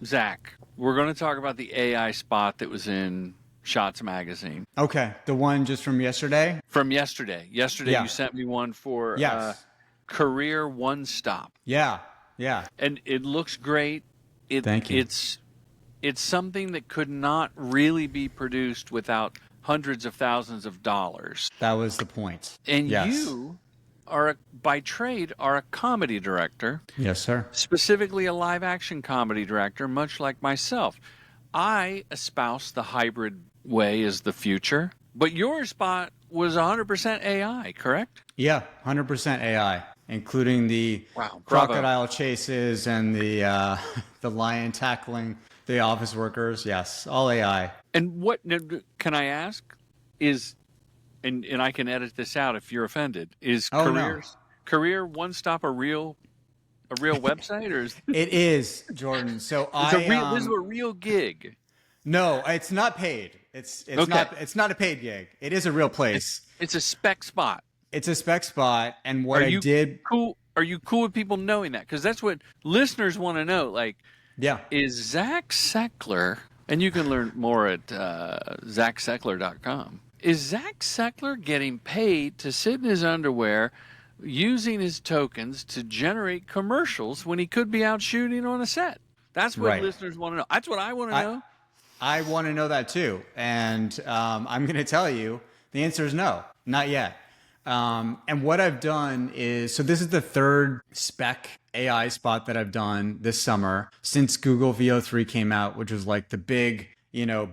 Zach, we're going to talk about the AI spot that was in Shots Magazine Okay, the one just from yesterday? from yesterday. Yesterday, Yeah. you sent me one for Yes. Career One Stop, Yeah. Yeah. and it looks great. It Thank you. it's something that could not really be produced without hundreds of thousands of dollars. That was the point. And Yes. you by trade are a comedy director, Yes, sir. specifically a live action comedy director, much like myself. I espouse the hybrid way as the future, but your spot was 100% AI, correct? Yeah, 100% AI, including the Wow, bravo. crocodile chases and the the lion tackling the office workers. Yes, all AI. And what can I ask is, and I can edit this out if you're offended, is Oh no. Career One Stop a real website, or is It is, Jordan. So it's a real this is a real gig? no, it's not paid. Okay. It's not a paid gig. It is a real place. It's a spec spot. It's a spec spot, and what Are I you did, cool? Are you cool with people knowing that? Because that's what listeners want to know. Like, yeah. is Zack Seckler, and you can learn more at zackseckler.com. Is Zack Seckler getting paid to sit in his underwear using his tokens to generate commercials when he could be out shooting on a set? That's what Right. listeners want to know. That's what I want to know. I want to know that too. And I'm going to tell you the answer is no, not yet. And what I've done is, so this is the third spec AI spot that I've done this summer since Google VO3 came out, which was like the big,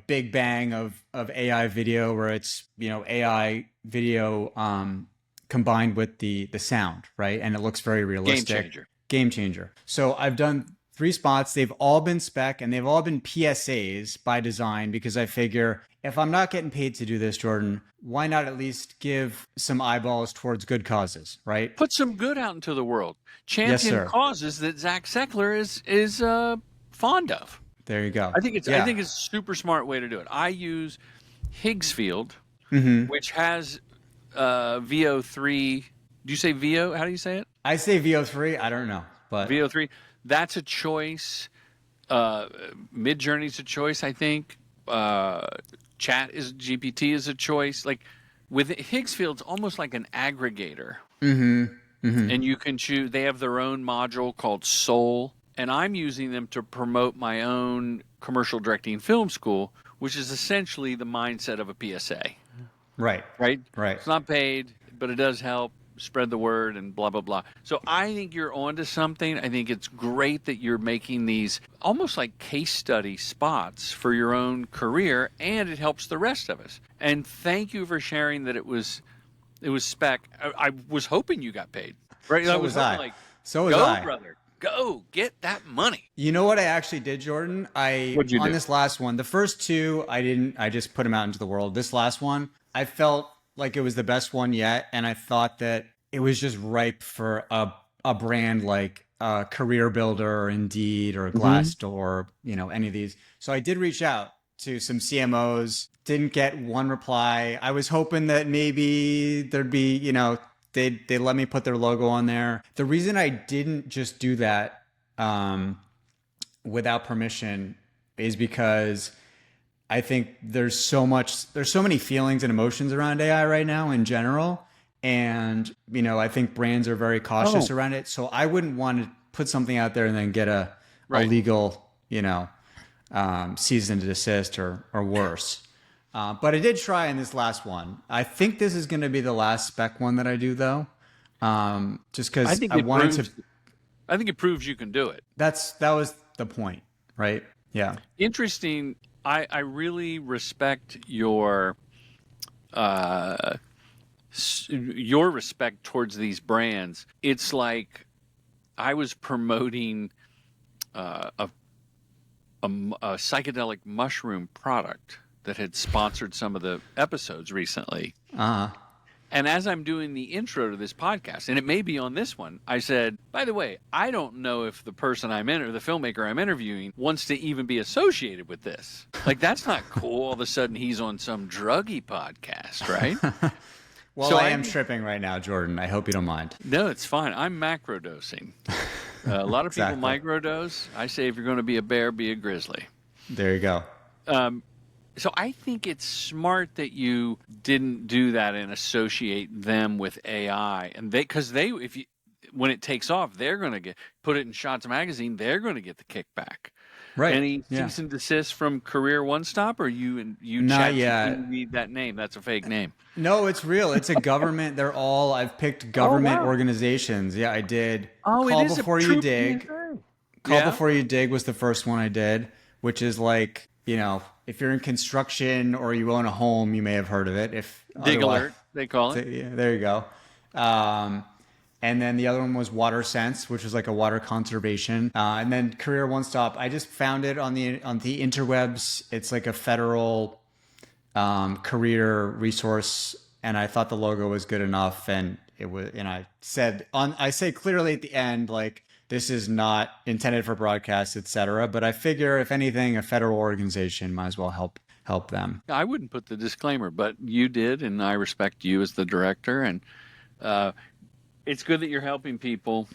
big bang of AI video where it's, AI video combined with the sound, right? And it looks very realistic. Game changer. Game changer. So I've done 3 spots. They've all been spec and they've all been PSAs by design because I figure if I'm not getting paid to do this, Jordan, why not at least give some eyeballs towards good causes, right? Put some good out into the world. Champion sir. causes that Zack Seckler is fond of. There you go. I think it's Yeah. a super smart way to do it. I use Higgsfield, which has VO3. Do you say VO? How do you say it? I say VO3. I don't know, but VO3. That's a choice. Midjourney's a choice, I think. GPT is a choice. Like with Higgsfield's almost like an aggregator. And you can choose. They have their own module called Soul, and I'm using them to promote my own commercial directing film school, which is essentially the mindset of a PSA. right. Right? Right. It's not paid, but it does help spread the word and blah, blah, blah. So I think you're onto something. I think it's great that you're making these almost like case study spots for your own career, and it helps the rest of us. And thank you for sharing that it was spec. I was hoping you got paid. Right? So I was was hoping, I. like, So was go, I. brother. Go. Get that money. You know what I actually did, Jordan? What'd you on do? this last one, the first 2 I didn't. I just put them out into the world. This last one, I felt like it was the best one yet, and I thought that it was just ripe for a brand like Career Builder or Indeed or Glassdoor, any of these. So I did reach out to some CMOs. Didn't get one reply. I was hoping that maybe there'd be, they'd let me put their logo on there. The reason I didn't just do that without permission is because I think there's so many feelings and emotions around AI right now in general. And, I think brands are very cautious around it. So I wouldn't want to put something out there and then get a legal, cease and desist or worse. But I did try in this last one. I think this is going to be the last spec one that I do, though. Just because I think it proves you can do it. That was the point, right? Yeah. Interesting. I really respect your respect towards these brands. It's like I was promoting a psychedelic mushroom product that had sponsored some of the episodes recently. And as I'm doing the intro to this podcast, and it may be on this one, I said, by the way, I don't know if the person the filmmaker I'm interviewing wants to even be associated with this. Like, that's not cool. All of a sudden he's on some druggy podcast, right? Well, So I am tripping right now, Jordan. I hope you don't mind. No, it's fine. I'm macrodosing. A lot of people Exactly. microdose. I say if you're going to be a bear, be a grizzly. There you go. So I think it's smart that you didn't do that and associate them with AI, and because if you when it takes off, they're going to get put it in Shots Magazine. They're going to get the kickback. Right. Any Yeah. cease and desist from Career One Stop, or you Not chat yet. read that name? That's a fake name. No, it's real. It's a government. I've picked Oh government wow! organizations. Yeah, I did. Oh, it Call is a Before You true Dig. PSA. Call Yeah. Before You Dig was the first one I did, which is like, if you're in construction or you own a home, you may have heard of it. If Dig otherwise, alert, they call it. yeah, there you go. Um, and then the other one was Water Sense, which was like a water conservation. And then Career One Stop. I just found it on the interwebs. It's like a federal career resource, and I thought the logo was good enough, and it was. And I say clearly at the end, like, this is not intended for broadcast, etc. But I figure, if anything, a federal organization might as well help them. I wouldn't put the disclaimer, but you did, and I respect you as the director, and it's good that you're helping people.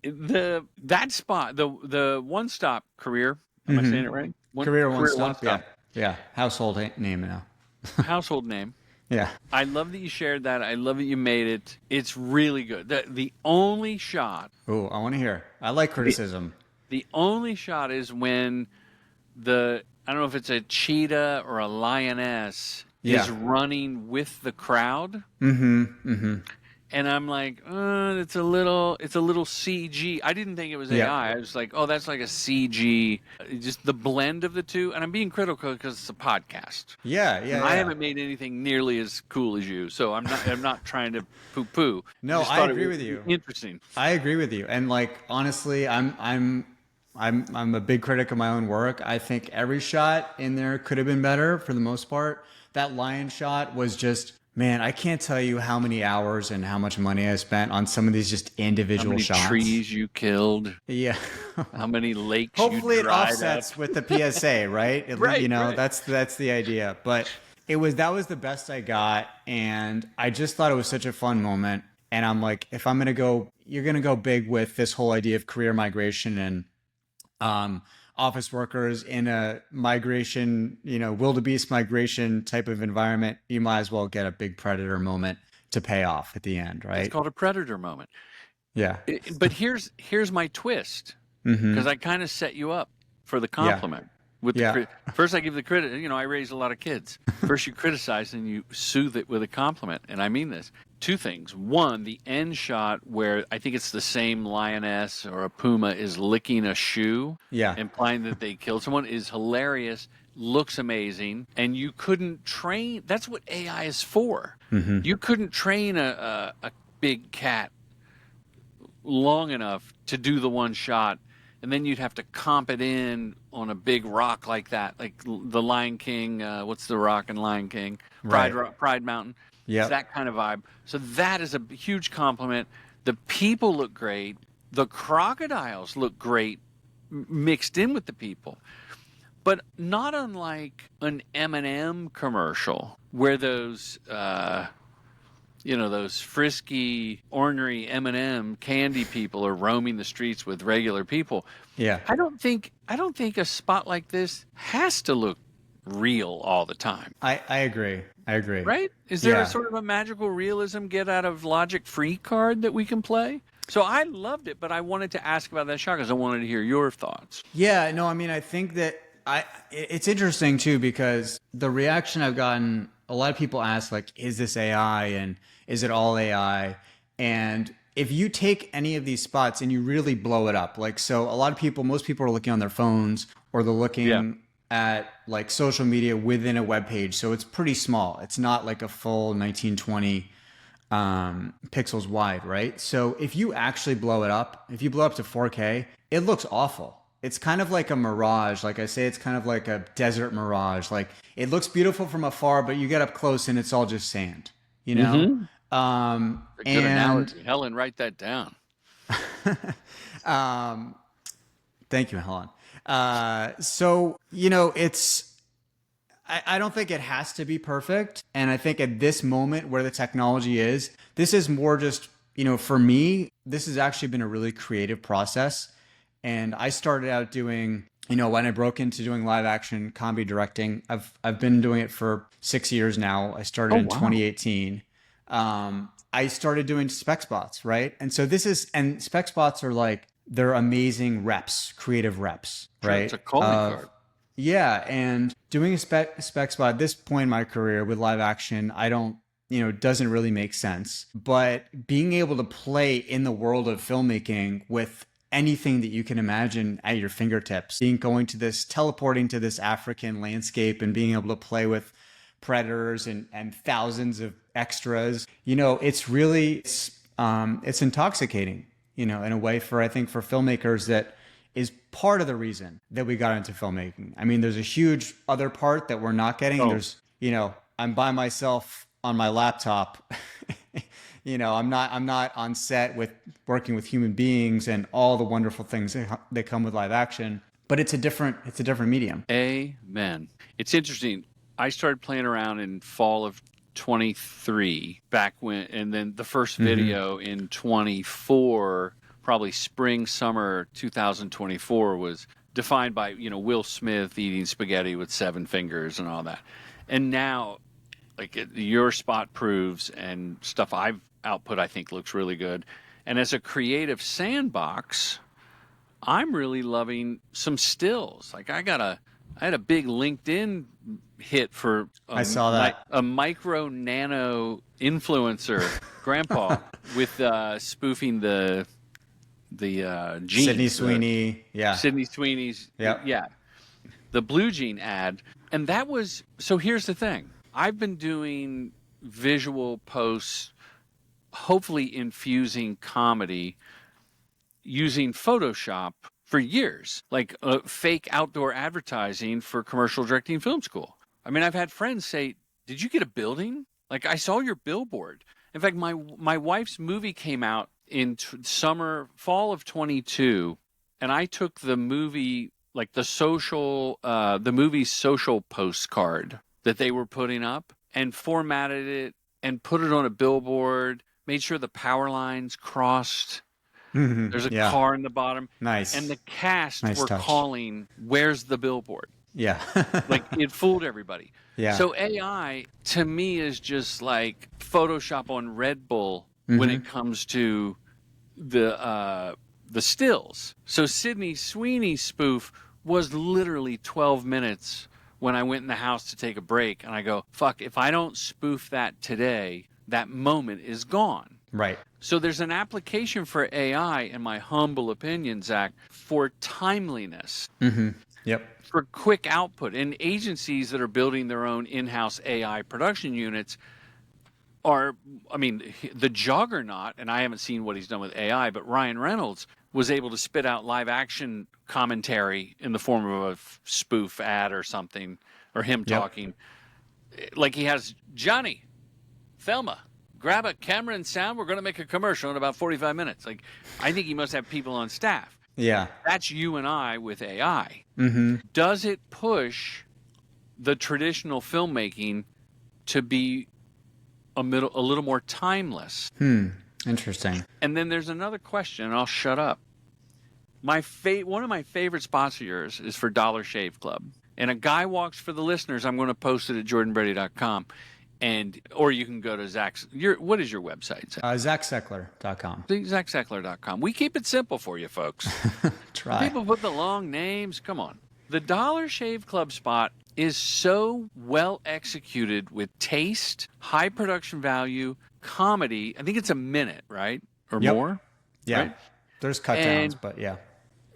That spot, the One Stop Career. Am I saying it right? Career One Stop. One Stop. Yeah. Household name now. Household name. Yeah. I love that you shared that. I love that you made it. It's really good. The only shot. Oh, I want to hear. I like criticism. The only shot is when I don't know if it's a cheetah or a lioness is running with the crowd. And I'm like, it's a little CG. I didn't think it was AI. I was like, oh, that's like a CG. Just the blend of the two. And I'm being critical because it's a podcast. Yeah. I haven't made anything nearly as cool as you, so I'm not trying to poo-poo. No, I agree with you. Interesting. I agree with you. And like, honestly, I'm a big critic of my own work. I think every shot in there could have been better for the most part. That lion shot was just, man, I can't tell you how many hours and how much money I spent on some of these just individual shots. How many trees you killed. Yeah. How many lakes Hopefully you it dried offsets up. with the PSA, right? Right. That's the idea. But that was the best I got. And I just thought it was such a fun moment. And I'm like, if I'm going to go, you're going to go big with this whole idea of career migration and office workers in a migration, wildebeest migration type of environment, you might as well get a big predator moment to pay off at the end, right? It's called a predator moment. Yeah. But here's my twist, because I kind of set you up for the compliment. First, I give the credit. I raised a lot of kids. First, you criticize and you soothe it with a compliment, and I mean this. Two things. One, the end shot where I think it's the same lioness or a puma is licking a shoe, implying that they killed someone, is hilarious, looks amazing, and you couldn't train. That's what AI is for. You couldn't train a big cat long enough to do the one shot, and then you'd have to comp it in on a big rock like that, like the Lion King. What's the rock in Lion King? Pride Mountain. Yeah, it's that kind of vibe. So that is a huge compliment. The people look great. The crocodiles look great mixed in with the people. But not unlike an M&M commercial where those those frisky, ornery M&M candy people are roaming the streets with regular people. Yeah. I don't think a spot like this has to look real all the time. I agree. Right? Is there a sort of a magical realism get out of logic free card that we can play? So I loved it, but I wanted to ask about that shot because I wanted to hear your thoughts. Yeah, no, I mean, I think that it's interesting too, because the reaction I've gotten, a lot of people ask, like, is this AI and is it all AI? And if you take any of these spots and you really blow it up, like, so most people are looking on their phones, or they're looking at like social media within a web page. So it's pretty small. It's not like a full 1920 pixels wide, right? So if you actually blow it up, if you blow up to 4K, it looks awful. It's kind of like a mirage. Like I say, it's kind of like a desert mirage. Like, it looks beautiful from afar, but you get up close and it's all just sand, A good analogy. Helen, write that down. Thank you, Helen. So, I don't think it has to be perfect. And I think at this moment where the technology is, this is more just, for me, this has actually been a really creative process. And I started out doing, when I broke into doing live action comedy directing, I've been doing it for 6 years now. I started Oh, in wow. 2018. I started doing spec spots, right? And spec spots are like, they're amazing reps, creative reps, Sure, it's right? a calling card. Yeah, and doing a spec spot at this point in my career with live action, I don't, doesn't really make sense. But being able to play in the world of filmmaking with anything that you can imagine at your fingertips, teleporting to this African landscape and being able to play with predators and thousands of extras, it's intoxicating, in a way I think for filmmakers that is part of the reason that we got into filmmaking. I mean, there's a huge other part that we're not getting. Oh, I'm by myself on my laptop. I'm not on set with working with human beings and all the wonderful things that come with live action. But it's a different medium. amen. It's interesting. I started playing around in fall of 23 back when, and then the first video in 24, probably spring, summer 2024 was defined by, Will Smith eating spaghetti with 7 fingers and all that. And now, like your spot proves and stuff I've output, I think looks really good. And as a creative sandbox, I'm really loving some stills. Like I had a big LinkedIn hit for I saw that. a micro nano influencer grandpa with spoofing the jeans. Sydney Sweeney. Yeah. Sydney Sweeney's. Yep. Yeah. The Blue Jean ad. And that was, so here's the thing. I've been doing visual posts, hopefully infusing comedy using Photoshop for years, like fake outdoor advertising for commercial directing film school. I mean, I've had friends say, "Did you get a building? Like I saw your billboard." In fact, my wife's movie came out in fall of 22, and I took the movie, like the movie's social postcard that they were putting up, and formatted it and put it on a billboard, made sure the power lines crossed. There's a car in the bottom. Nice. And the cast Nice were touch. calling, "Where's the billboard?" Yeah. Like it fooled everybody. Yeah. So AI to me is just like Photoshop on Red Bull when it comes to the stills. So Sydney Sweeney's spoof was literally 12 minutes when I went in the house to take a break, and I go, fuck, if I don't spoof that today, that moment is gone. Right. So there's an application for AI, in my humble opinion, Zach, for timeliness. Yep. For quick output. And agencies that are building their own in-house AI production units are, I mean, the juggernaut, and I haven't seen what he's done with AI, but Ryan Reynolds was able to spit out live action commentary in the form of a spoof ad or something, or him talking. Like he has, "Johnny, Thelma, grab a camera and sound. We're going to make a commercial in about 45 minutes. Like, I think he must have people on staff. Yeah. That's you and I with AI. Mm-hmm. Does it push the traditional filmmaking to be a little more timeless? Interesting. And then there's another question, and I'll shut up. One of my favorite spots of yours is for Dollar Shave Club. And a guy walks, for the listeners, I'm going to post it at jordanbrady.com. Or you can go to Zack's. What is your website? ZackSeckler.com. ZackSeckler.com. We keep it simple for you, folks. Try. People put the long names. Come on. The Dollar Shave Club spot is so well executed with taste, high production value, comedy. I think it's a minute, right? Or more? Yeah. Right? There's cut downs, but yeah.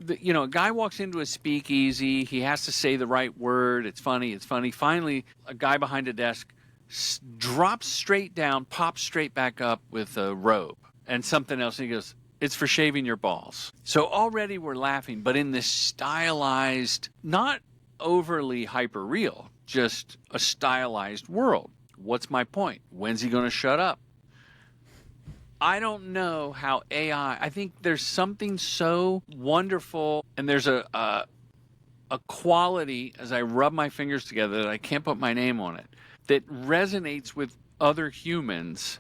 A guy walks into a speakeasy. He has to say the right word. It's funny. Finally, a guy behind a desk drops straight down, pops straight back up with a robe and something else. And he goes, "It's for shaving your balls." So already we're laughing, but in this stylized, not overly hyper real, just a stylized world. What's my point? When's he going to shut up? I don't know how AI, I think there's something so wonderful, and there's a quality as I rub my fingers together that I can't put my name on it, that resonates with other humans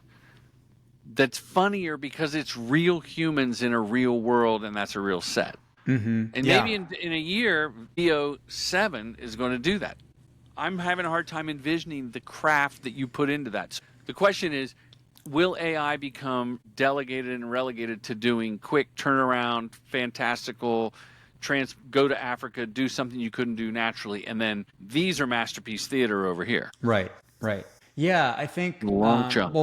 that's funnier because it's real humans in a real world, and that's a real set. Mm-hmm. And maybe in a year, VO7 is going to do that. I'm having a hard time envisioning the craft that you put into that. So the question is, will AI become delegated and relegated to doing quick turnaround, fantastical, go to Africa, do something you couldn't do naturally, and then these are masterpiece theater over here? Right. Yeah, I think. Long jump.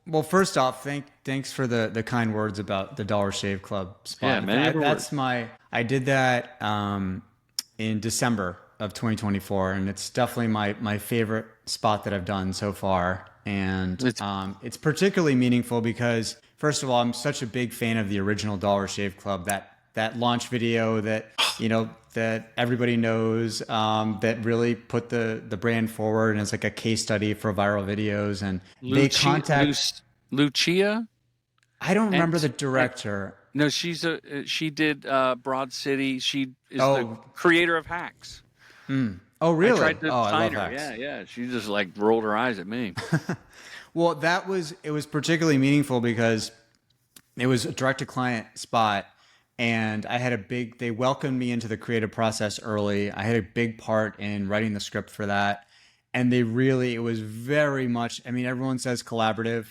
Well, first off, thanks for the kind words about the Dollar Shave Club spot. Yeah, That's I did that in December of 2024, and it's definitely my favorite spot that I've done so far. And it's particularly meaningful because, first of all, I'm such a big fan of the original Dollar Shave Club. That launch video that that everybody knows, that really put the brand forward, and it's like a case study for viral videos. And they contact Lucia. I don't remember the director. No, she did Broad City. She is the creator of Hacks. Oh, really? I tried to sign her. Hacks. Yeah. She just like rolled her eyes at me. Well, it was particularly meaningful because it was a direct to client spot, and I had they welcomed me into the creative process early. I had a big part in writing the script for that. And it was very much, I mean, everyone says collaborative,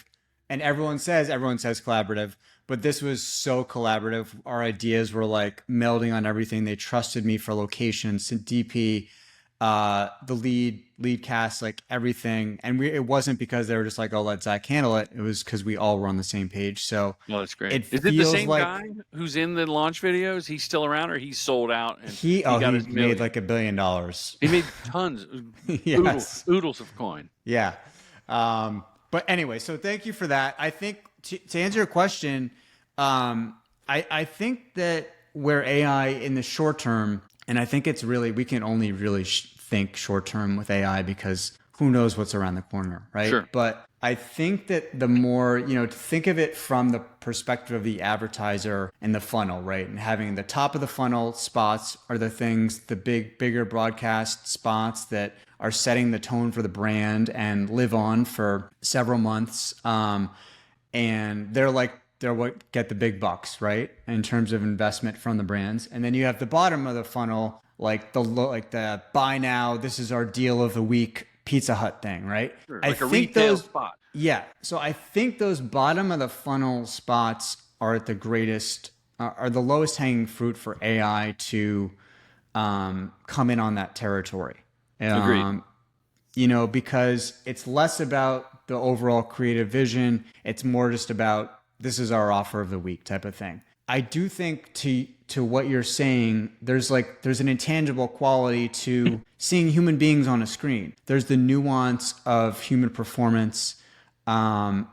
and everyone says collaborative, but this was so collaborative. Our ideas were like melding on everything. They trusted me for locations, DP, the lead cast, like everything. And it wasn't because they were just like, oh, let Zack handle it. It was because we all were on the same page. So that's great. Is it the same guy who's in the launch videos? He's still around, or he's sold out? And he made like $1 billion. He made tons, yes. oodles of coin. Yeah. But anyway, so thank you for that. I think to answer your question, I think that where AI in the short term, and I think we can only really think short term with AI because who knows what's around the corner, right? Sure. But I think that the more, to think of it from the perspective of the advertiser and the funnel, right? And having the top of the funnel spots are the things, the bigger broadcast spots that are setting the tone for the brand and live on for several months. And they're what get the big bucks, right? In terms of investment from the brands. And then you have the bottom of the funnel, like the buy now, this is our deal of the week Pizza Hut thing, right? Sure, like a retail spot. Yeah. So I think those bottom of the funnel spots are at the greatest, are the lowest hanging fruit for AI to come in on that territory. Agreed. Because it's less about the overall creative vision. It's more just about, this is our offer of the week type of thing. I do think to what you're saying, there's an intangible quality to seeing human beings on a screen. There's the nuance of human performance, and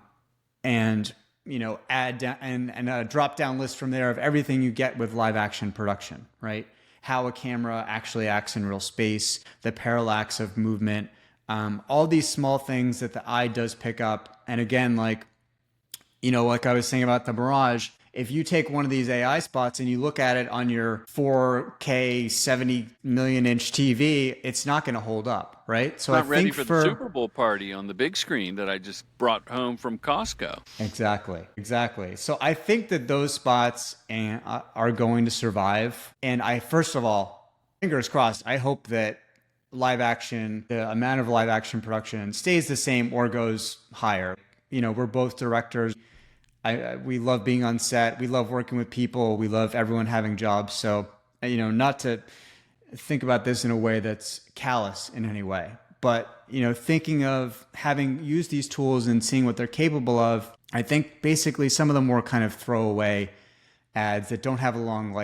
add down and a drop down list from there of everything you get with live action production, right? How a camera actually acts in real space, the parallax of movement, all these small things that the eye does pick up. And again, like I was saying about the Mirage, if you take one of these AI spots and you look at it on your 4K 70 million inch TV, it's not going to hold up, right? So not ready for the Super Bowl party on the big screen that I just brought home from Costco. Exactly. So I think that those spots are going to survive. And first of all, fingers crossed, I hope that the amount of live action production stays the same or goes higher. We're both directors. We love being on set. We love working with people. We love everyone having jobs. So, not to think about this in a way that's callous in any way, but, thinking of having used these tools and seeing what they're capable of, I think basically some of the more kind of throwaway ads that don't have a long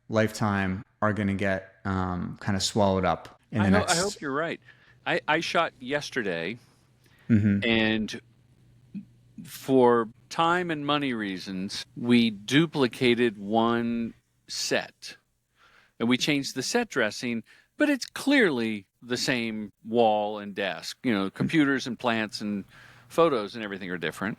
lifetime are going to get kind of swallowed up in the next. I hope you're right. I shot yesterday, and for time and money reasons, we duplicated one set. And we changed the set dressing, but it's clearly the same wall and desk. Computers and plants and photos and everything are different.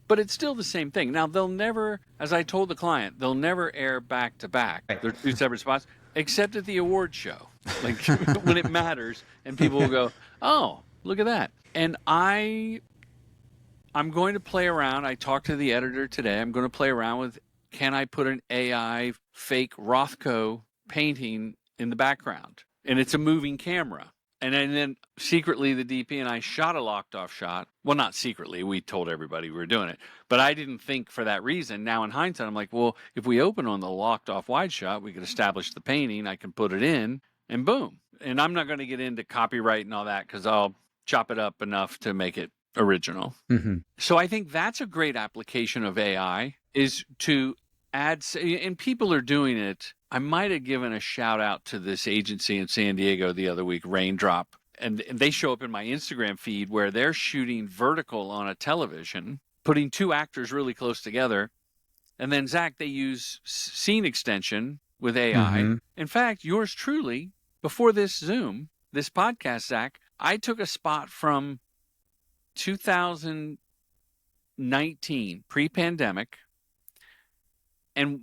But it's still the same thing. Now, they'll never, as I told the client, they'll never air back to back. They're two separate spots, except at the award show. Like when it matters, and people will go, oh, look at that. And I I'm going to play around. I talked to the editor today. I'm going to play around with, can I put an AI fake Rothko painting in the background? And it's a moving camera. And then secretly, the DP and I shot a locked off shot. Well, not secretly. We told everybody we were doing it. But I didn't think for that reason. Now, in hindsight, I'm like, well, if we open on the locked off wide shot, we could establish the painting. I can put it in and boom. And I'm not going to get into copyright and all that because I'll chop it up enough to make it original. Mm-hmm. So I think that's a great application of AI, is to add, and people are doing it. I might have given a shout out to this agency in San Diego the other week, Raindrop, and they show up in my Instagram feed where they're shooting vertical on a television, putting two actors really close together. And then, Zach, they use scene extension with AI. Mm-hmm. In fact, yours truly, before this Zoom, this podcast, Zach, I took a spot from 2019, pre-pandemic, and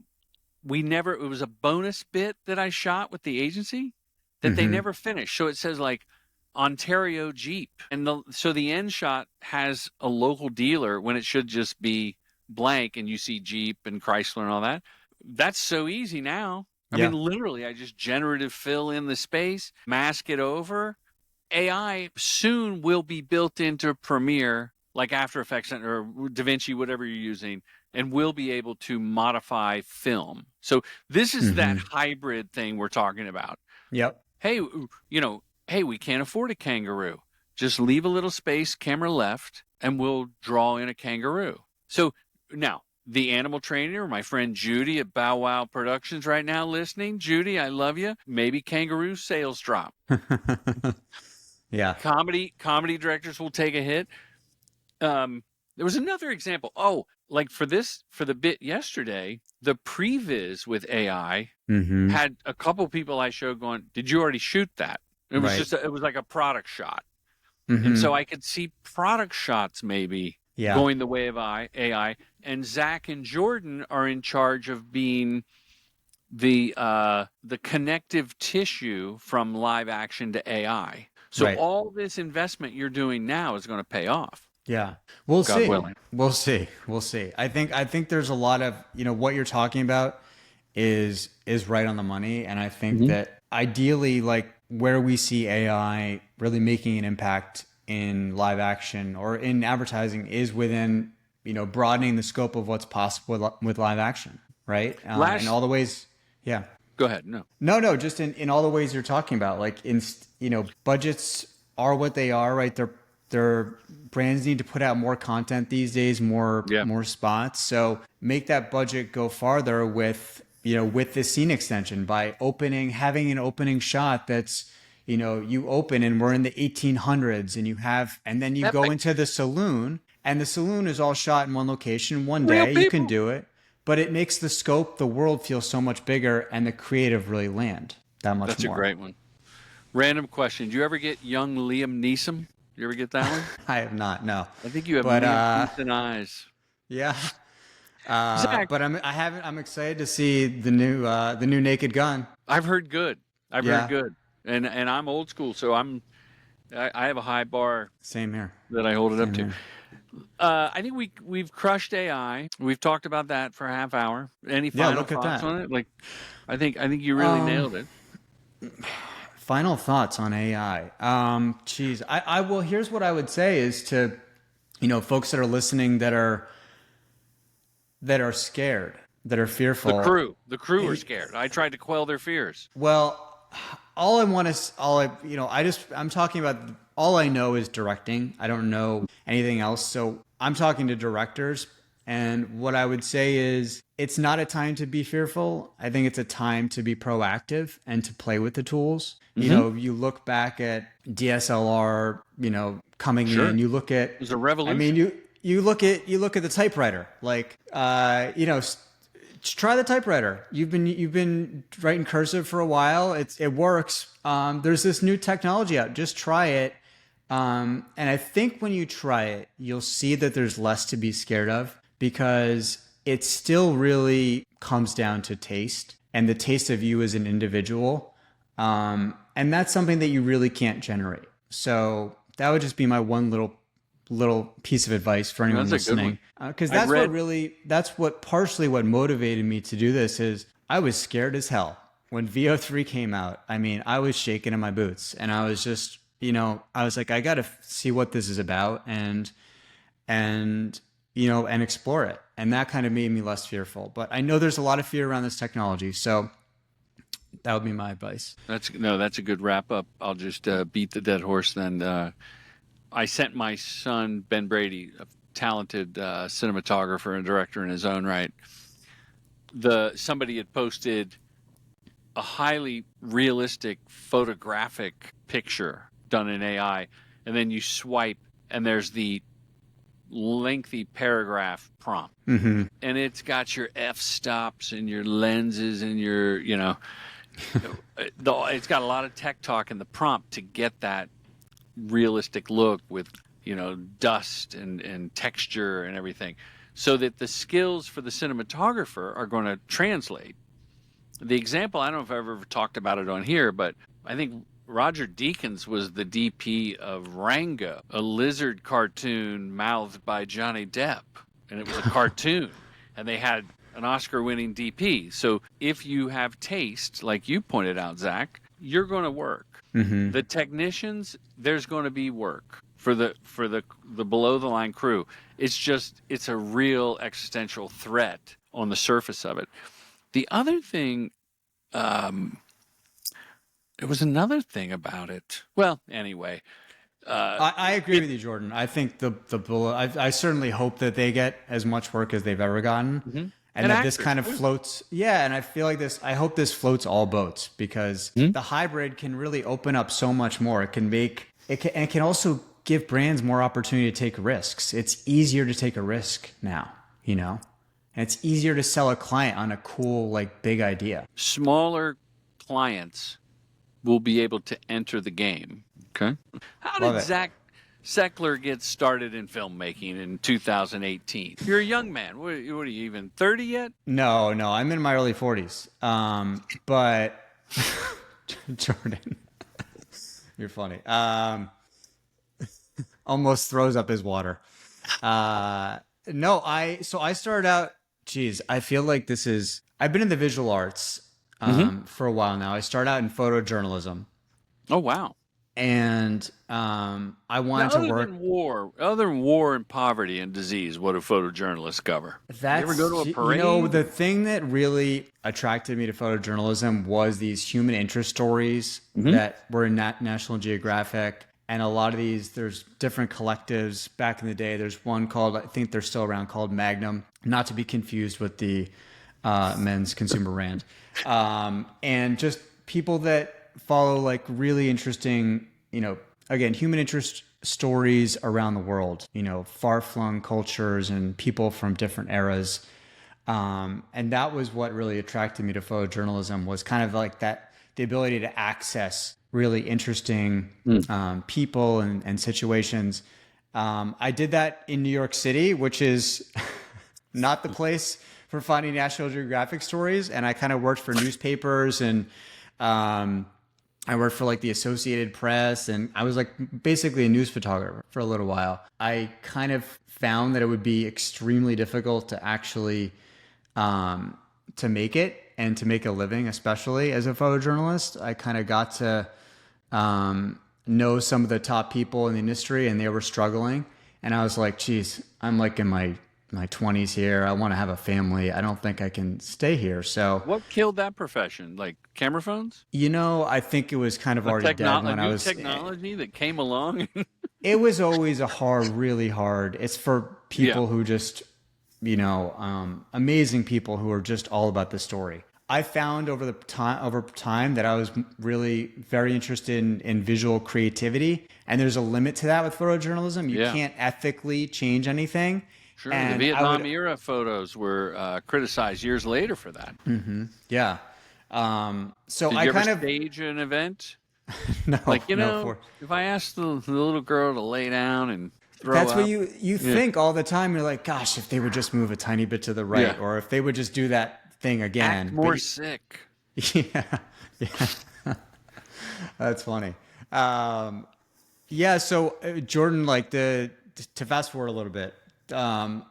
it was a bonus bit that I shot with the agency that they never finished. So it says like Ontario Jeep. And so the end shot has a local dealer when it should just be blank, and you see Jeep and Chrysler and all that. That's so easy now. I mean, literally, I just generative fill in the space, mask it over. AI soon will be built into Premiere, like After Effects or DaVinci, whatever you're using, and we'll be able to modify film. So this is that hybrid thing we're talking about. Yep. Hey, we can't afford a kangaroo. Just leave a little space, camera left, and we'll draw in a kangaroo. So now, the animal trainer, my friend Judy at Bow Wow Productions right now listening. Judy, I love you. Maybe kangaroo sales drop. Yeah. Comedy directors will take a hit. There was another example. Oh, like for the bit yesterday, the previs with AI had a couple people I showed going, did you already shoot that? It was it was like a product shot. And so I could see product shots maybe going the way of AI. And Zack and Jordan are in charge of being the connective tissue from live action to AI. So all this investment you're doing now is going to pay off. Yeah, we'll God see. Willing. We'll see. I think there's a lot of, what you're talking about is right on the money, and I think that ideally, like where we see AI really making an impact in live action or in advertising is within broadening the scope of what's possible with live action, right? In all the ways. Yeah. Go ahead. No. Just in all the ways you're talking about, like budgets are what they are, right? Their brands need to put out more content these days, more spots. So make that budget go farther with the scene extension by having an opening shot that's, you open and we're in the 1800s and then you go into the saloon and the saloon is all shot in one location one day. You can do it, but it makes the scope, the world feel so much bigger and the creative really land that much more. That's a great one. Random question. Did you ever get young Liam Neeson? You ever get that one? I have not. No. I think you have Liam Neeson eyes. Yeah. But I'm excited to see the new Naked Gun. I've heard good. Heard good. And I'm old school, so I have a high bar. Same here. That I hold it up to. I think we've crushed AI. We've talked about that for a half hour. Any final thoughts on it? Like, I think you really nailed it. Final thoughts on AI. I will. Here's what I would say is to, folks that are listening that are scared, that are fearful. The crew are scared. I tried to quell their fears. Well, I'm talking about. All I know is directing. I don't know anything else. So I'm talking to directors. And what I would say is it's not a time to be fearful. I think it's a time to be proactive and to play with the tools. You look back at DSLR, coming in, you look at, it was a revolution. I mean, you look at the typewriter, like, try the typewriter. You've been writing cursive for a while. It works. There's this new technology out. Just try it. And I think when you try it, you'll see that there's less to be scared of because it still really comes down to taste and the taste of you as an individual. And that's something that you really can't generate. So that would just be my one little little piece of advice for anyone listening, because that's what partially what motivated me to do this is I was scared as hell when VO3 came out. I mean, I was shaking in my boots, and I was just, I was like, I got to see what this is about and and explore it. And that kind of made me less fearful. But I know there's a lot of fear around this technology, so that would be my advice. That's a good wrap up. I'll just beat the dead horse then. I sent my son, Ben Brady, a talented cinematographer and director in his own right. Somebody had posted a highly realistic photographic picture done in AI, and then you swipe, and there's the lengthy paragraph prompt. Mm-hmm. And it's got your f-stops and your lenses and your, it's got a lot of tech talk in the prompt to get that realistic look with dust and texture and everything, so that the skills for the cinematographer are going to translate. The example, I don't know if I've ever talked about it on here, but I think Roger Deakins was the DP of Rango, a lizard cartoon mouthed by Johnny Depp, and it was a cartoon, and they had an Oscar-winning DP. So if you have taste, like you pointed out, Zach, you're going to work. Mm-hmm. The technicians, there's going to be work for the below the line crew. It's a real existential threat on the surface of it. The other thing, there was another thing about it. Well, anyway, I agree with you, Jordan. I think I certainly hope that they get as much work as they've ever gotten. Mm-hmm. And that this kind of floats. Yeah. And I feel like I hope this floats all boats, because the hybrid can really open up so much more. It can also give brands more opportunity to take risks. It's easier to take a risk now, and it's easier to sell a client on a cool, like, big idea. Smaller clients will be able to enter the game. Okay. How did Zack Seckler get started in filmmaking in 2018? You're a young man. What are you even 30 yet? No, I'm in my early 40s. But Jordan, you're funny. Almost throws up his water. I started out, I feel like I've been in the visual arts for a while now. I started out in photojournalism. Oh, wow. And I wanted to work. Other than war and poverty and disease, what do photojournalists cover? You ever go to a parade? The thing that really attracted me to photojournalism was these human interest stories that were in National Geographic. And a lot of these, there's different collectives back in the day. There's one called, I think they're still around, called Magnum, not to be confused with the men's consumer brand. And just people that follow, like, really interesting, again, human interest stories around the world, far-flung cultures and people from different eras. And that was what really attracted me to photojournalism, was kind of like that, the ability to access really interesting people and situations. I did that in New York City, which is not the place for finding National Geographic stories. And I kind of worked for newspapers, and I worked for, like, the Associated Press, and I was, like, basically a news photographer for a little while. I kind of found that it would be extremely difficult to actually to make it and to make a living, especially as a photojournalist. I kind of got to know some of the top people in the industry, and they were struggling. And I was like, geez, I'm like in my 20s here. I want to have a family. I don't think I can stay here. So what killed that profession? Like camera phones? I think it was kind of already dead when I was. Technology that came along. It was always really hard. It's for people who just, amazing people who are just all about the story. I found over time that I was really very interested in visual creativity, and there's a limit to that with photojournalism. You can't ethically change anything. Sure, and the Vietnam era photos were criticized years later for that. Mm-hmm. Yeah. So Did I you kind ever of stage an event? No, if I asked the little girl to lay down and throw that's up, what you think all the time. You're like, gosh, if they would just move a tiny bit to the right, or if they would just do that thing again. Act more sick. Yeah. That's funny. So Jordan, like, to fast forward a little bit, I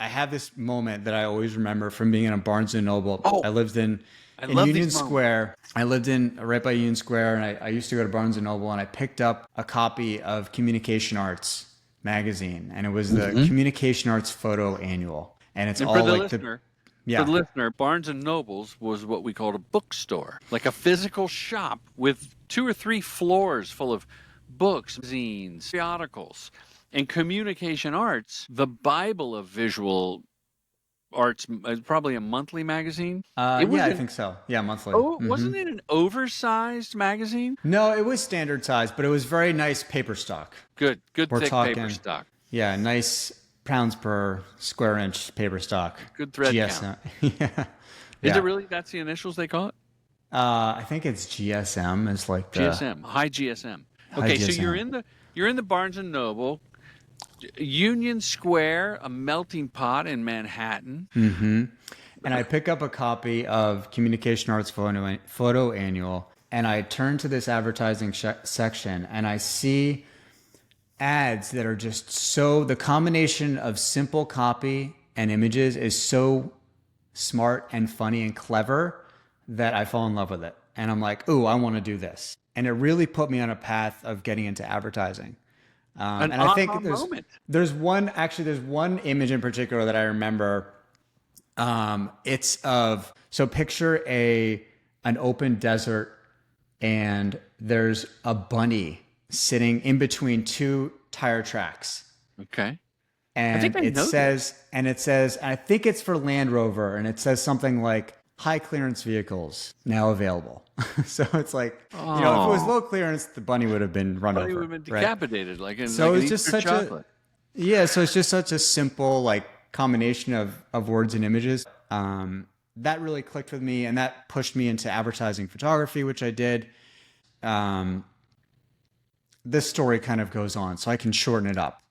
have this moment that I always remember from being in a Barnes and Noble. Oh, I lived in love Union these Square. I lived in right by Union Square, and I used to go to Barnes and Noble, and I picked up a copy of Communication Arts magazine, and it was the Communication Arts Photo Annual, and it's all like For the listener, Barnes and Nobles was what we called a bookstore, like a physical shop with 2 or 3 floors full of books, zines, periodicals, and Communication Arts, the Bible of visual arts, probably a monthly magazine. I think so. Yeah, monthly. Oh, wasn't it an oversized magazine? No, it was standard size, but it was very nice paper stock. Good, thick paper stock. Yeah, nice pounds per square inch paper stock. Good thread GSM. count. Is it really? That's the initials they call it? I think it's GSM. Is like the GSM, high GSM. Okay, so you're in the Barnes and Noble, Union Square, a melting pot in Manhattan. Mm-hmm. And I pick up a copy of Communication Arts Photo Annual, and I turn to this advertising section, and I see ads that are just the combination of simple copy and images is so smart and funny and clever that I fall in love with it. And I'm like, ooh, I want to do this. And it really put me on a path of getting into advertising. And I think there's one image in particular that I remember. Picture an open desert, and there's a bunny sitting in between 2 tire tracks. Okay. And it says, I think it's for Land Rover, and it says something like high clearance vehicles now available. So it's like, if it was low clearance, the bunny would have been run over. Would have been decapitated, right? So it's just such chocolate. So it's just such a simple like combination of words and images. That really clicked with me, and that pushed me into advertising photography, which I did. This story kind of goes on, so I can shorten it up.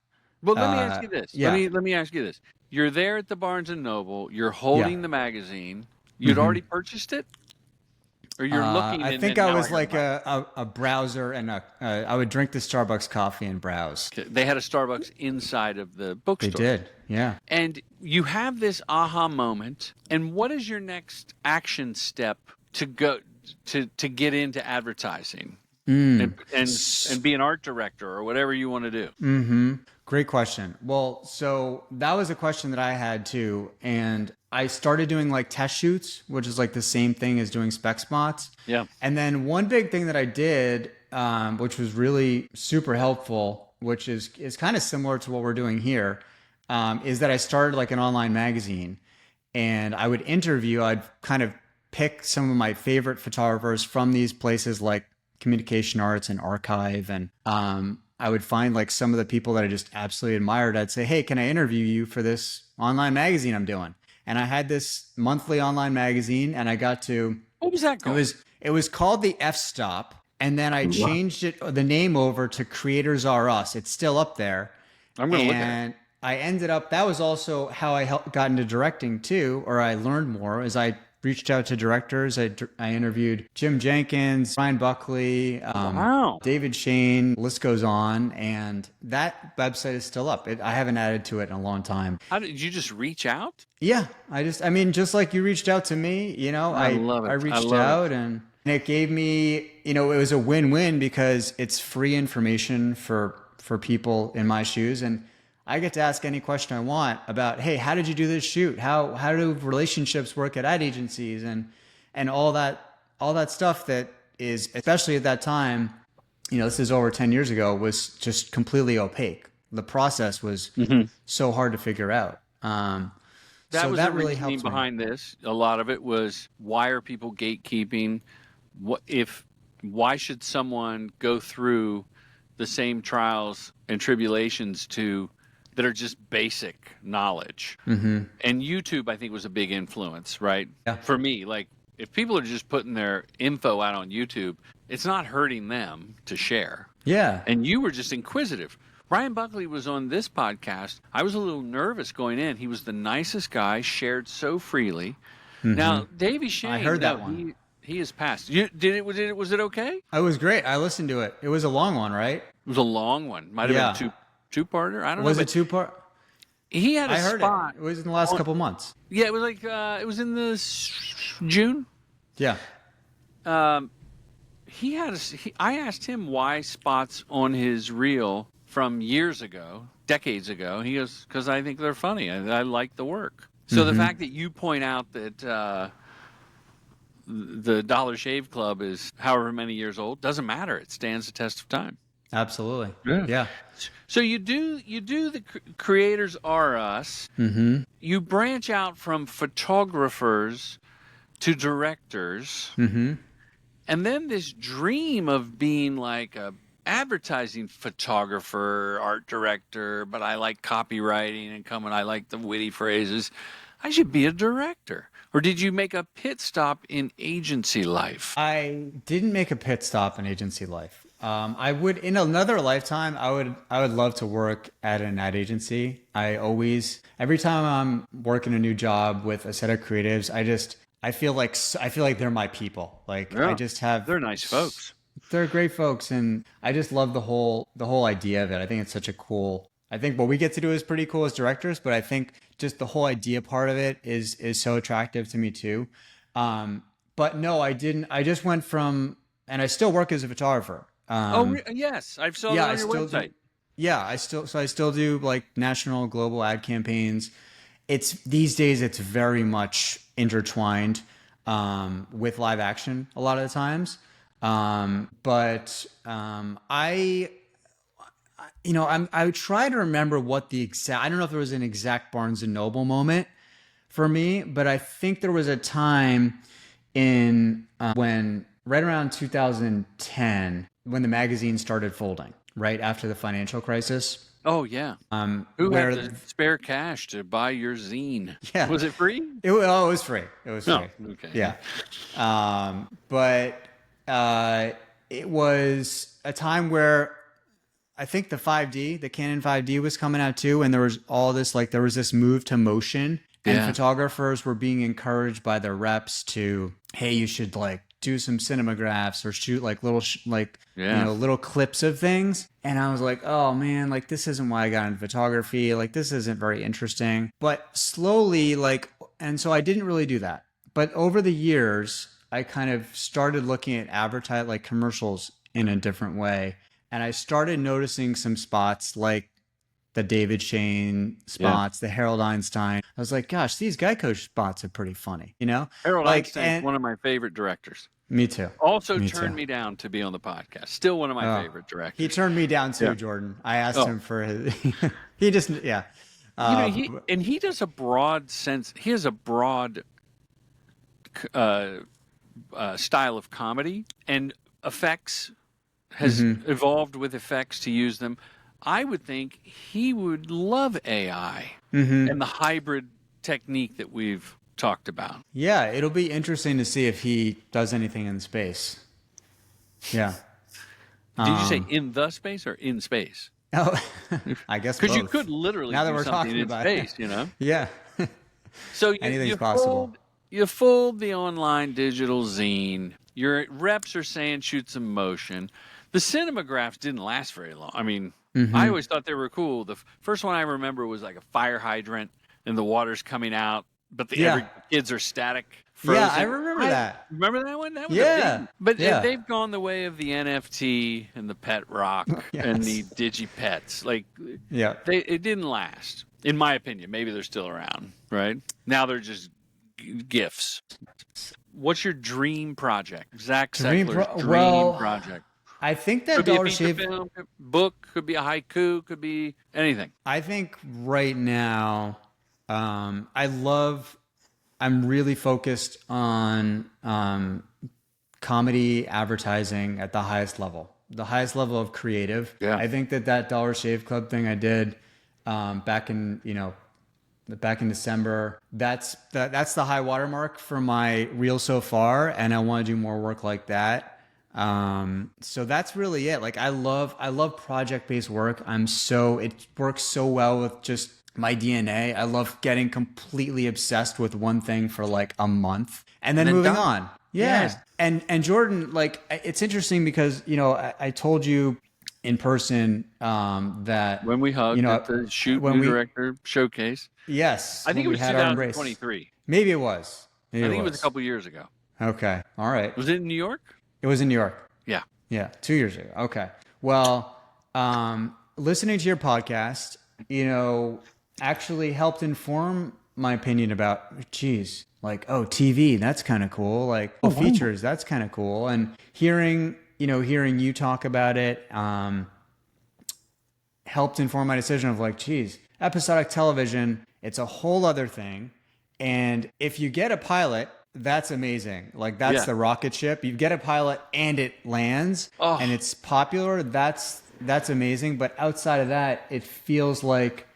Well, let me ask you this. Let me ask you this. You're there at the Barnes and Noble. You're holding the magazine. You'd already purchased it, or you're looking. I think I was like a browser, and I would drink the Starbucks coffee and browse. They had a Starbucks inside of the bookstore. They did, yeah. And you have this aha moment. And what is your next action step to go to get into advertising and be an art director or whatever you want to do? Mm-hmm. Great question. Well, so that was a question that I had too, and I started doing like test shoots, which is like the same thing as doing spec spots. Yeah. And then one big thing that I did, which was really super helpful, which is kind of similar to what we're doing here, is that I started like an online magazine, and I would I'd kind of pick some of my favorite photographers from these places like Communication Arts and Archive, and I would find like some of the people that I just absolutely admired. I'd say, hey, can I interview you for this online magazine I'm doing? And I had this monthly online magazine, and I got to... What was that called? It was called the F-Stop, and then I changed the name over to Creators Are Us. It's still up there. I'm going to look at it. And I ended up... That was also how I got into directing too, or I learned more, is I reached out to directors. I interviewed Jim Jenkins, Ryan Buckley, David Shane, list goes on. And that website is still up. I haven't added to it in a long time. How did you just reach out? Yeah, just like you reached out to me, I love it. I reached out and it gave me, it was a win-win because it's free information for people in my shoes. And I get to ask any question I want about, hey, how did you do this shoot? How do relationships work at ad agencies and all that stuff that is, especially at that time, this is over 10 years ago, was just completely opaque. The process was so hard to figure out. That was the really reasoning behind this. A lot of it was, why are people gatekeeping? Why should someone go through the same trials and tribulations that are just basic knowledge? And YouTube, I think, was a big influence, right? Yeah. For me, like, if people are just putting their info out on YouTube, it's not hurting them to share. Yeah. And you were just inquisitive. Ryan Buckley was on this podcast. I was a little nervous going in. He was the nicest guy, shared so freely. Now, Davey Shane, I heard that one. He has passed. Was it okay? It was great. I listened to it. It was a long one, right? It was a long one. Might have been two-parter. I don't know. Was it two-part? He had a spot. It was in the last couple months. Yeah, it was like it was in the June. Yeah. I asked him why spots on his reel from years ago, decades ago. He goes, because I think they're funny. I like the work. So the fact that you point out that the Dollar Shave Club is however many years old doesn't matter. It stands the test of time. Absolutely. Yeah. So you do the creators are us. Mm-hmm. You branch out from photographers to directors. Mm-hmm. And then this dream of being like a advertising photographer, art director, but I like copywriting and I like the witty phrases. I should be a director. Or did you make a pit stop in agency life? I didn't make a pit stop in agency life. I would, in another lifetime, I would love to work at an ad agency. Every time I'm working a new job with a set of creatives, I feel like they're my people. Like they're nice folks. They're great folks, and I just love the whole idea of it. I think it's such a cool. I think what we get to do is pretty cool as directors, but I think just the whole idea part of it is so attractive to me too. But no, I didn't. I just went from, and I still work as a photographer. Yes, I've saw that on your website. I still do like national, global ad campaigns. These days it's very much intertwined with live action a lot of the times. I try to remember what I don't know if there was an exact Barnes and Noble moment for me, but I think there was a time when right around 2010, when the magazine started folding, right after the financial crisis. Oh yeah. Who had the spare cash to buy your zine? Yeah. Was it free? It was free. It was free. Oh, okay. Yeah. It was a time where I think the Canon 5D was coming out too, and there was this move to motion, and photographers were being encouraged by their reps to, hey, you should like do some cinemagraphs or shoot like little little clips of things. And I was like, oh man, like this isn't why I got into photography. Like this isn't very interesting. But slowly, and so I didn't really do that. But over the years, I kind of started looking at like commercials in a different way. And I started noticing some spots like the David Shane spots, the Harold Einstein. I was like, gosh, these Geico spots are pretty funny, you know? Harold Einstein's one of my favorite directors. Me too. Also turned me down to be on the podcast. Still one of my favorite directors. He turned me down too, Jordan. I asked him for his... he just, he does a broad sense... He has a broad style of comedy, and effects has evolved with effects to use them. I would think he would love AI and the hybrid technique that we've talked about. Yeah, it'll be interesting to see if he does anything in space. Yeah. Did you say in the space or in space? Oh, I guess because you could literally now that do we're something talking in about space, it. you know? Yeah. So anything's possible. You fold the online digital zine. Your reps are saying shoot some motion. The cinemagraphs didn't last very long. I mean, I always thought they were cool. The first one I remember was like a fire hydrant and the water's coming out, but every kids are static. Frozen. Yeah, I remember that. Remember that one? That was but they've gone the way of the NFT and the pet rock and the digipets. Like, it didn't last, in my opinion. Maybe they're still around, right? Now they're just GIFs. What's your dream project? Zack Seckler's dream project. I think that could Dollar be a Shave film, book, could be a haiku, could be anything. I think right now, I'm really focused on comedy advertising at the highest level of creative. Yeah. I think that Dollar Shave Club thing I did back in December, that's the high watermark for my reel so far, and I want to do more work like that. So that's really it. Like I love project-based work. It works so well with just my DNA. I love getting completely obsessed with one thing for like a month and then moving on. Yeah. Yes. And Jordan, like it's interesting because, I told you in person, that, When we hugged at the Shoot when New we, Director Showcase. yes, I think when it we was had our embrace. 2023. Maybe it was. Maybe I it think it was a was. couple years ago. Okay. All right. Was it in New York? It was in New York. Yeah. Yeah. 2 years ago. Okay. Well, listening to your podcast, actually helped inform my opinion about, geez, like, oh, TV, that's kind of cool. Like, oh, features, that's kind of cool. And hearing you talk about it, helped inform my decision of like, geez, episodic television, it's a whole other thing. And if you get a pilot, that's amazing. Like, that's the rocket ship. You get a pilot and it lands and it's popular. That's amazing. But outside of that, it feels like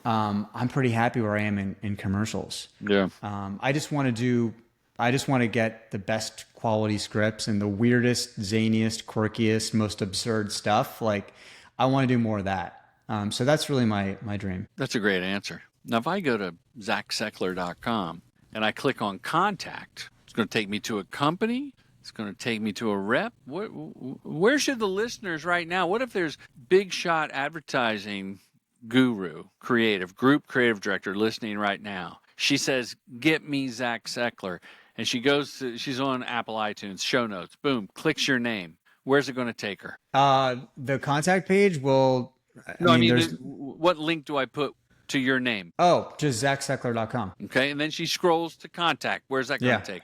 I'm pretty happy where I am in commercials. Yeah. I just want to get the best quality scripts and the weirdest, zaniest, quirkiest, most absurd stuff. Like, I want to do more of that. So that's really my dream. That's a great answer. Now, if I go to zackseckler.com and I click on contact, it's going to take me to a company. It's going to take me to a rep. Where should the listeners right now? What if there's big shot advertising guru, group creative director listening right now? She says, get me Zack Seckler. And she's on Apple iTunes, show notes, boom, clicks your name. Where's it going to take her? The contact page will... what link do I put to your name? Oh, just zackseckler.com. Okay, and then she scrolls to contact. Where's that going to take?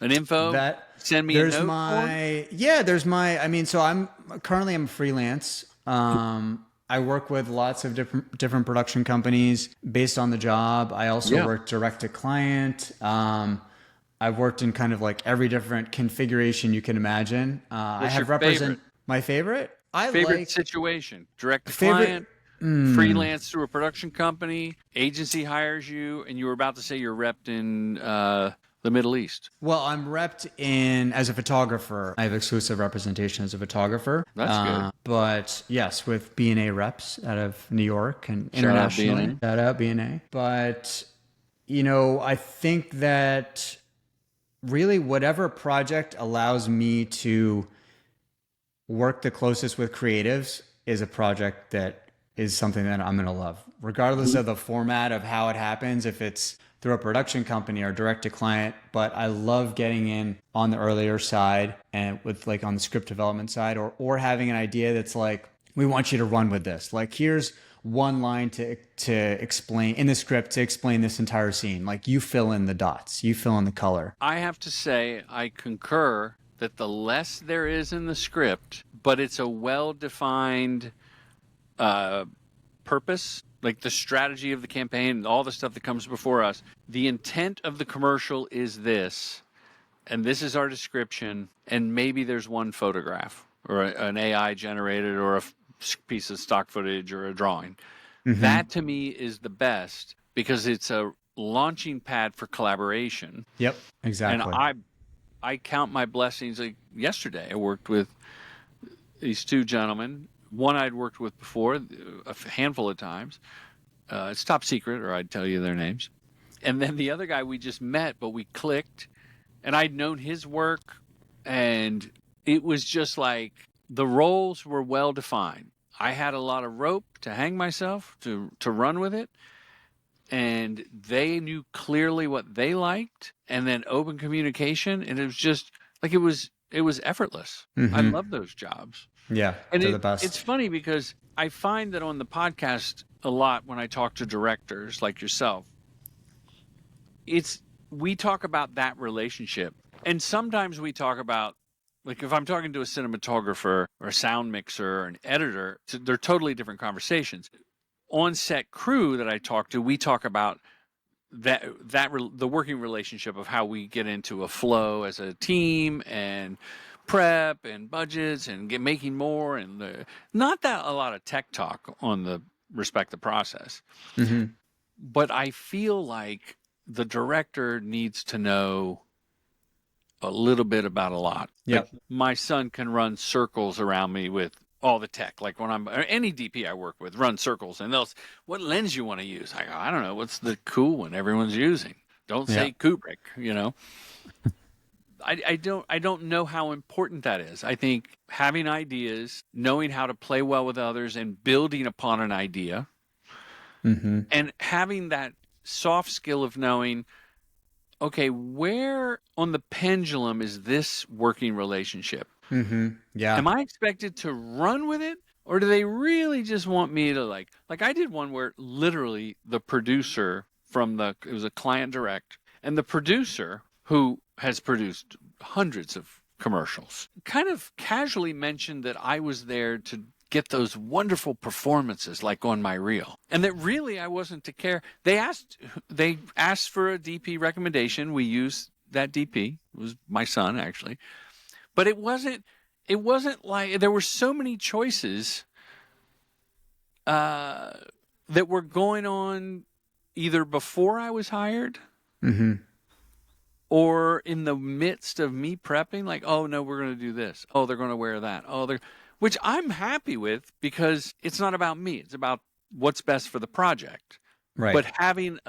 An info? Send me a note? So I'm currently freelance. I work with lots of different production companies based on the job. I also work direct to client. I've worked in kind of like every different configuration you can imagine. I have my favorite. Favorite situation: direct to client, freelance through a production company, agency hires you, and you were about to say you're repped in the Middle East. Well, I'm repped as a photographer. I have exclusive representation as a photographer. That's good. But yes, with B&A reps out of New York and internationally. Shout out B&A. But, I think that really whatever project allows me to work the closest with creatives is a project that is something that I'm going to love, regardless of the format of how it happens, if it's through a production company or direct to client. But I love getting in on the earlier side and with like on the script development side, or having an idea that's like, we want you to run with this. Like, here's one line to explain in the script to explain this entire scene. Like, you fill in the dots, you fill in the color. I have to say, I concur that the less there is in the script, but it's a well-defined purpose, like the strategy of the campaign, all the stuff that comes before us. The intent of the commercial is this, and this is our description, and maybe there's one photograph or an AI generated or a piece of stock footage or a drawing. Mm-hmm. That to me is the best because it's a launching pad for collaboration. Yep, exactly. And I count my blessings. Like yesterday, I worked with these two gentlemen. One I'd worked with before a handful of times. It's top secret, or I'd tell you their names. And then the other guy we just met, but we clicked. And I'd known his work. And it was just like the roles were well defined. I had a lot of rope to hang myself, to run with it. And they knew clearly what they liked, and then open communication, and it was just like it was effortless. Mm-hmm. I love those jobs. Yeah, and they're the best. It's funny because I find that on the podcast a lot when I talk to directors like yourself, we talk about that relationship, and sometimes we talk about, like, if I'm talking to a cinematographer or a sound mixer or an editor, they're totally different conversations. On-set crew that I talk to, we talk about the working relationship of how we get into a flow as a team and prep and budgets and making more, and not that a lot of tech talk on the respect the process. Mm-hmm. But I feel like the director needs to know a little bit about a lot. Yep. Like, my son can run circles around me with all the tech. Like when any DP I work with run circles, and what lens you want to use? I go, I don't know. What's the cool one everyone's using? Don't say Kubrick, I don't know how important that is. I think having ideas, knowing how to play well with others, and building upon an idea, and having that soft skill of knowing, okay, where on the pendulum is this working relationship? Yeah. Am I expected to run with it, or do they really just want me to like I did one where literally the producer it was a client direct, and the producer, who has produced hundreds of commercials, kind of casually mentioned that I was there to get those wonderful performances like on my reel, and that really I wasn't to care. They asked for a DP recommendation. We used that DP. It was my son, actually. But it wasn't like there were so many choices that were going on either before I was hired or in the midst of me prepping, like, oh no, we're going to do this. Oh, they're going to wear that. Which I'm happy with, because it's not about me. It's about what's best for the project. Right. But having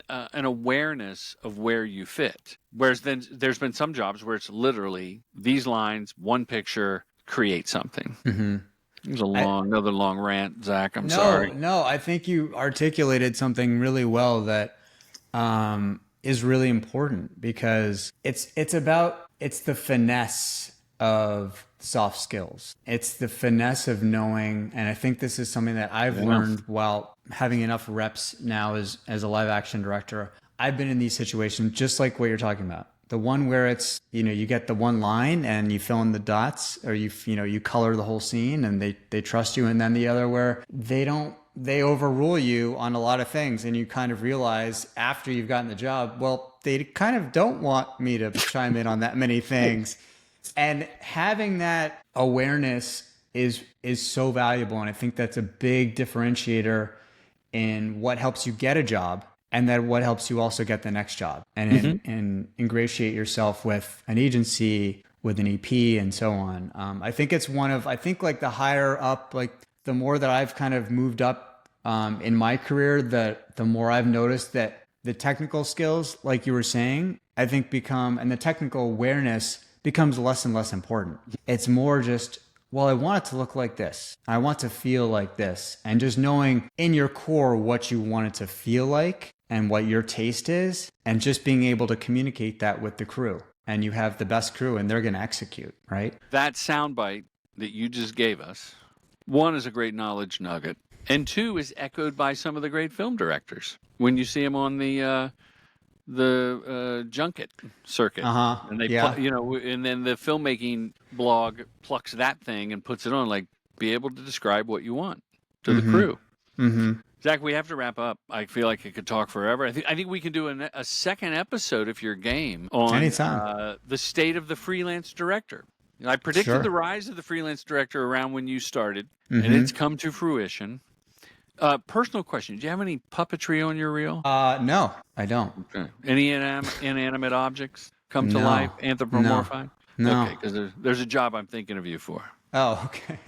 an awareness of where you fit. Whereas then there's been some jobs where it's literally these lines, one picture, create something. It was another long rant, Zach. I'm sorry. No, I think you articulated something really well that is really important, because it's the finesse of soft skills. It's the finesse of knowing, and I think this is something that I've learned while having enough reps now as a live action director. I've been in these situations just like what you're talking about. The one where it's, you get the one line and you fill in the dots, or you color the whole scene and they trust you. And then the other where they overrule you on a lot of things, and you kind of realize after you've gotten the job, well, they kind of don't want me to chime in on that many things. And having that awareness is so valuable. And I think that's a big differentiator in what helps you get a job, and then what helps you also get the next job, and ingratiate yourself with an agency, with an EP, and so on. I think it's like the higher up, like the more that I've kind of moved up in my career, the more I've noticed that the technical skills, like you were saying, I think and the technical awareness becomes less and less important. It's more just, well, I want it to look like this. I want to feel like this. And just knowing in your core what you want it to feel like and what your taste is, and just being able to communicate that with the crew. And you have the best crew, and they're going to execute, right? That soundbite that you just gave us, one, is a great knowledge nugget, and two, is echoed by some of the great film directors when you see them on the junket circuit, and they and then the filmmaking blog plucks that thing and puts it on, like, be able to describe what you want to the crew. Zach, we have to wrap up. I feel like I could talk forever. I think we can do a second episode, if you're game, on the state of the freelance director. I predicted the rise of the freelance director around when you started, and it's come to fruition. Personal question: do you have any puppetry on your reel? No, I don't. Okay. Any inanimate objects come to life, anthropomorphized? No. Okay, because there's a job I'm thinking of you for. Oh, okay.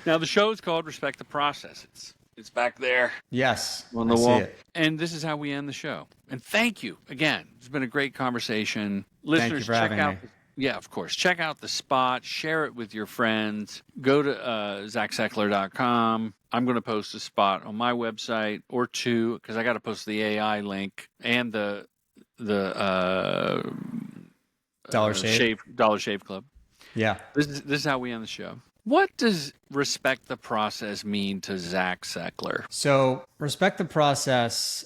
Now, the show is called Respect the Process. It's back there. Yes, on the wall. See it. And this is how we end the show. And thank you again. It's been a great conversation. Listeners, thank you for having me. Yeah, of course. Check out the spot. Share it with your friends. Go to zackseckler.com. I'm going to post a spot on my website, or two, because I got to post the AI link and the Dollar Shave Club. Yeah. This is how we end the show. What does respect the process mean to Zack Seckler? So respect the process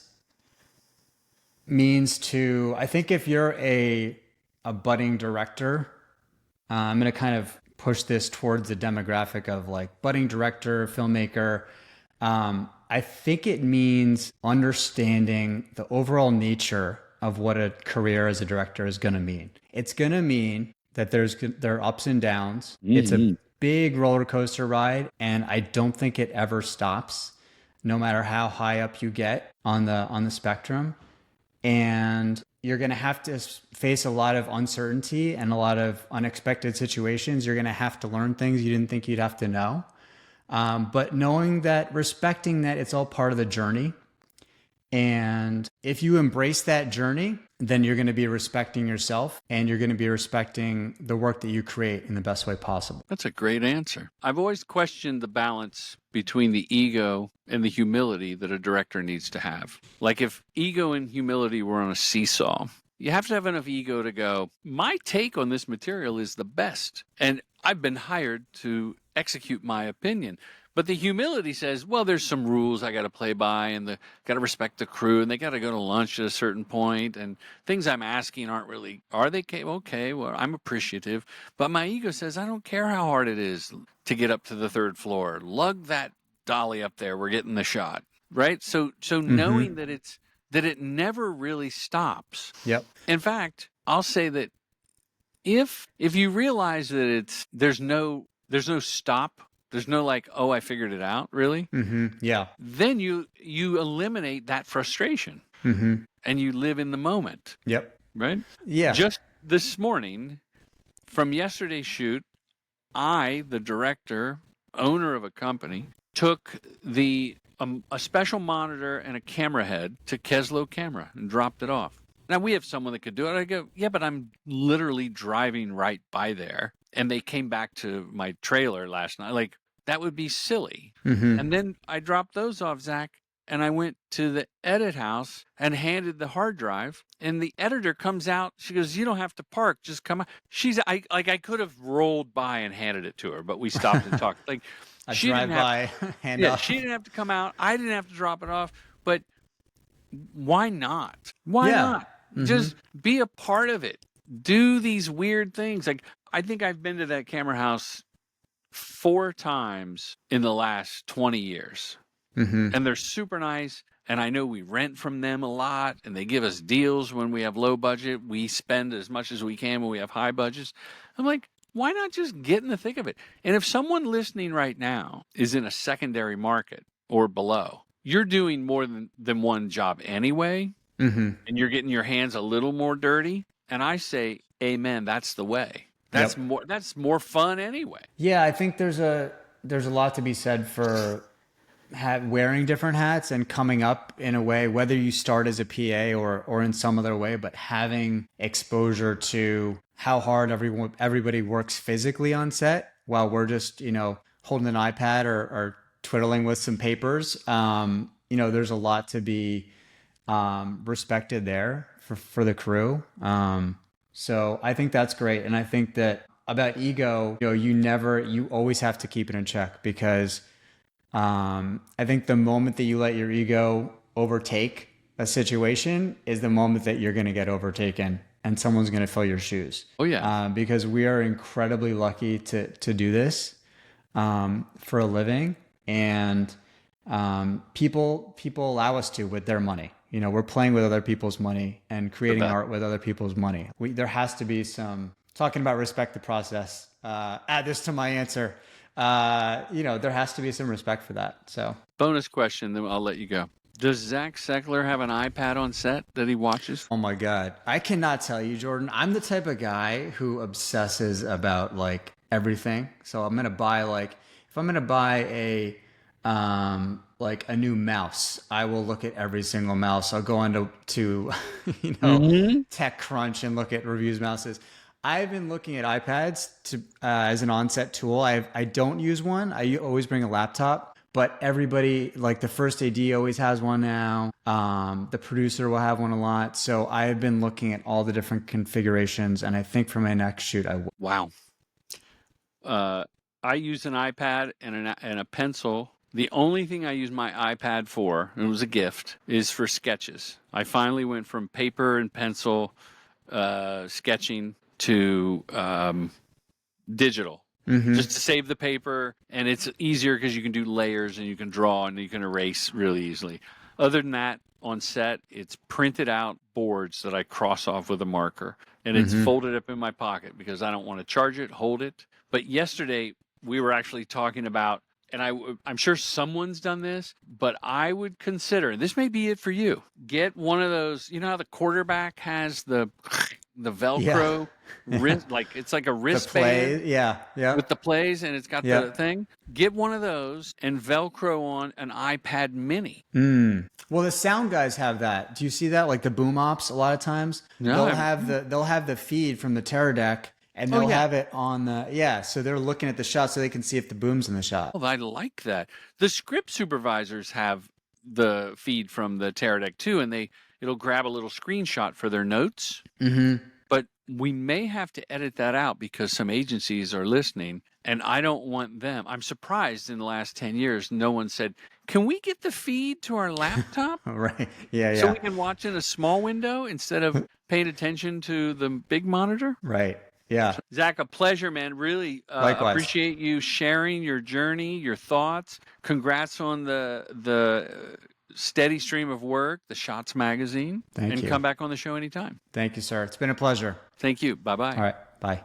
means to, I think if you're a budding director, I'm going to kind of push this towards the demographic of like budding director, filmmaker. I think it means understanding the overall nature of what a career as a director is going to mean. It's going to mean that there are ups and downs. It's a big roller coaster ride, and I don't think it ever stops, no matter how high up you get on the spectrum. And you're going to have to face a lot of uncertainty and a lot of unexpected situations. You're going to have to learn things you didn't think you'd have to know. But knowing that, respecting that it's all part of the journey, And if you embrace that journey, then you're going to be respecting yourself and you're going to be respecting the work that you create in the best way possible. That's a great answer. I've always questioned the balance between the ego and the humility that a director needs to have. Like if ego and humility were on a seesaw, you have to have enough ego to go, my take on this material is the best. And I've been hired to execute my opinion. But the humility says, well, there's some rules I got to play by, and got to respect the crew, and they got to go to lunch at a certain point, and things I'm asking aren't really, are they okay? Well, I'm appreciative, but my ego says I don't care how hard it is to get up to the third floor. Lug that dolly up there. We're getting the shot, right? So knowing that it never really stops. Yep. In fact, I'll say that if you realize that there's no stop. There's no like, oh, I figured it out, really? Yeah. Then you eliminate that frustration and you live in the moment. Yep. Right? Yeah. Just this morning, from yesterday's shoot, I, the director, owner of a company, took a special monitor and a camera head to Keslow Camera and dropped it off. Now, we have someone that could do it. I go, yeah, but I'm literally driving right by there. And they came back to my trailer last night. Like, that would be silly. And then I dropped those off, Zach, and I went to the edit house and handed the hard drive. And the editor comes out. She goes, you don't have to park. Just come out. I could have rolled by and handed it to her, but we stopped and talked. Like, she drive-by handoff. She didn't have to come out. I didn't have to drop it off. But why not? Why not? Just be a part of it. Do these weird things. Like, I think I've been to that camera house 4 times in the last 20 years. And they're super nice. And I know we rent from them a lot, and they give us deals when we have low budget. We spend as much as we can when we have high budgets. I'm like, why not just get in the thick of it? And if someone listening right now is in a secondary market or below, you're doing more than one job anyway, and you're getting your hands a little more dirty. And I say, amen, that's the way. That's more fun anyway. Yeah, I think there's a lot to be said for wearing different hats and coming up in a way, whether you start as a PA or in some other way, but having exposure to how hard everybody works physically on set while we're just, holding an iPad or twiddling with some papers. There's a lot to be respected there for the crew. So I think that's great. And I think that about ego, you always have to keep it in check, because I think the moment that you let your ego overtake a situation is the moment that you're going to get overtaken and someone's going to fill your shoes. Oh yeah. Because we are incredibly lucky to do this for a living, and people allow us to with their money. We're playing with other people's money and creating art with other people's money. There has to be some, talking about respect the process, add this to my answer. There has to be some respect for that. So, bonus question, then I'll let you go. Does Zack Seckler have an iPad on set that he watches? Oh my God. I cannot tell you, Jordan. I'm the type of guy who obsesses about like everything. So I'm going to buy if I'm going to buy a new mouse, I will look at every single mouse. I'll go on to TechCrunch and look at reviews mouses. I've been looking at iPads as an on-set tool. I don't use one. I always bring a laptop, but everybody, like the first AD always has one now. The producer will have one a lot. So I've been looking at all the different configurations, and I think for my next shoot, I will. Wow. I use an iPad and a pencil. The only thing I use my iPad for, and it was a gift, is for sketches. I finally went from paper and pencil sketching to digital, just to save the paper. And it's easier because you can do layers and you can draw and you can erase really easily. Other than that, on set, it's printed out boards that I cross off with a marker. And it's folded up in my pocket because I don't want to charge it, hold it. But yesterday, we were actually talking about, and I'm sure someone's done this, but I would consider, and this may be it for you, get one of those, how the quarterback has the the Velcro wrist, like it's like a wristband. Yeah. With the plays, and it's got the thing. Get one of those and Velcro on an iPad Mini. Well, the sound guys have that. Do you see that? Like the boom ops, a lot of times they'll have the feed from the Terror Deck, and they'll have it on the so they're looking at the shot so they can see if the boom's in the shot. Oh, I like that. The script supervisors have the feed from the Terror Deck too, and it'll grab a little screenshot for their notes. But we may have to edit that out because some agencies are listening, and I don't want them. I'm surprised in the last 10 years no one said, can we get the feed to our laptop? Right. Yeah. So we can watch in a small window instead of paying attention to the big monitor? Right. Yeah. Zach, a pleasure, man. Really appreciate you sharing your journey, your thoughts. Congrats on the steady stream of work, the Shots magazine. Thank you. And come back on the show anytime. Thank you, sir. It's been a pleasure. Thank you. Bye-bye. All right. Bye.